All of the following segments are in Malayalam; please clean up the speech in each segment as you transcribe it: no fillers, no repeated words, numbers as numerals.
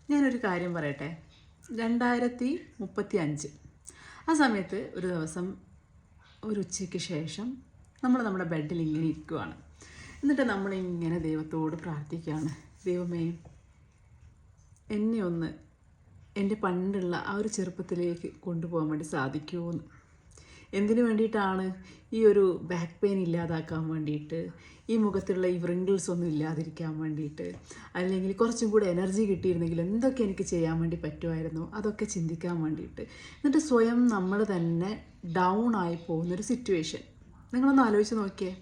ഞാനൊരു കാര്യം പറയട്ടെ. 2035 ആ സമയത്ത് ഒരു ദിവസം ഒരു ഉച്ചയ്ക്ക് ശേഷം നമ്മുടെ ബെഡിൽ ഇങ്ങനെ ഇരിക്കുവാണ്. എന്നിട്ട് നമ്മളിങ്ങനെ ദൈവത്തോട് പ്രാർത്ഥിക്കുകയാണ്, ദൈവമേ എന്നെ ഒന്ന് എൻ്റെ പണ്ടുള്ള ആ ഒരു ചെറുപ്പത്തിലേക്ക് കൊണ്ടുപോകാൻ വേണ്ടി സാധിക്കുമോ എന്ന്. എന്തിനു വേണ്ടിയിട്ടാണ്? ഈ ഒരു ബാക്ക് പെയിൻ ഇല്ലാതാക്കാൻ വേണ്ടിയിട്ട്, ഈ മുഖത്തുള്ള ഈ വ്രിങ്കിൾസ് ഒന്നും ഇല്ലാതിരിക്കാൻ വേണ്ടിയിട്ട്, അല്ലെങ്കിൽ കുറച്ചും കൂടെ എനർജി കിട്ടിയിരുന്നെങ്കിൽ എന്തൊക്കെ എനിക്ക് ചെയ്യാൻ വേണ്ടി പറ്റുമായിരുന്നു, അതൊക്കെ ചിന്തിക്കാൻ വേണ്ടിയിട്ട്. എന്നിട്ട് സ്വയം നമ്മൾ തന്നെ ഡൗൺ ആയി പോകുന്നൊരു സിറ്റുവേഷൻ നിങ്ങളൊന്ന് ആലോചിച്ച് നോക്കിയേ.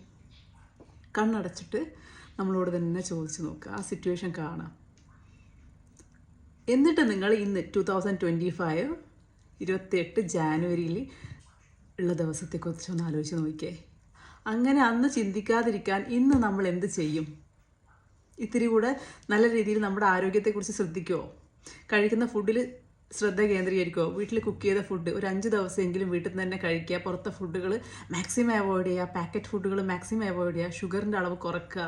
കണ്ണടച്ചിട്ട് നമ്മളോട് തന്നെ ചോദിച്ച് നോക്കുക, ആ സിറ്റുവേഷൻ കാണാം. എന്നിട്ട് നിങ്ങൾ ഇന്ന് 2025 28 ജാനുവരിയിൽ ഉള്ള ദിവസത്തെക്കുറിച്ച് ഒന്ന് ആലോചിച്ച് നോക്കിയേ. അങ്ങനെ അന്ന് ചിന്തിക്കാതിരിക്കാൻ ഇന്ന് നമ്മൾ എന്ത് ചെയ്യും? ഇത്തിരി കൂടെ നല്ല രീതിയിൽ നമ്മുടെ ആരോഗ്യത്തെക്കുറിച്ച് ശ്രദ്ധിക്കുമോ? കഴിക്കുന്ന ഫുഡിൽ ശ്രദ്ധ കേന്ദ്രീകരിക്കുമോ? വീട്ടിൽ കുക്ക് ചെയ്ത ഫുഡ് ഒരു 5 ദിവസമെങ്കിലും വീട്ടിൽ നിന്ന് തന്നെ കഴിക്കുക. പുറത്തെ ഫുഡുകൾ മാക്സിമം അവോയ്ഡ് ചെയ്യുക. പാക്കറ്റ് ഫുഡുകൾ മാക്സിമം അവോയ്ഡ് ചെയ്യുക. ഷുഗറിൻ്റെ അളവ് കുറയ്ക്കുക.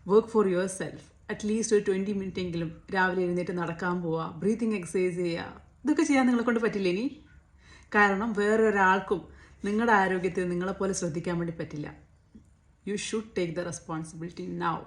Work for your self. At least ഒരു 20 മിനിറ്റ് എങ്കിലും രാവിലെ എഴുന്നേറ്റ് നടക്കാൻ പോവുക. ബ്രീത്തിങ് എക്സസൈസ് ചെയ്യുക. ഇതൊക്കെ ചെയ്യാൻ നിങ്ങളെ കൊണ്ട് പറ്റില്ല ഇനി. കാരണം വേറൊരാൾക്കും നിങ്ങളുടെ ആരോഗ്യത്തിൽ നിങ്ങളെപ്പോലെ ശ്രദ്ധിക്കാൻ വേണ്ടി പറ്റില്ല. You should take the responsibility now.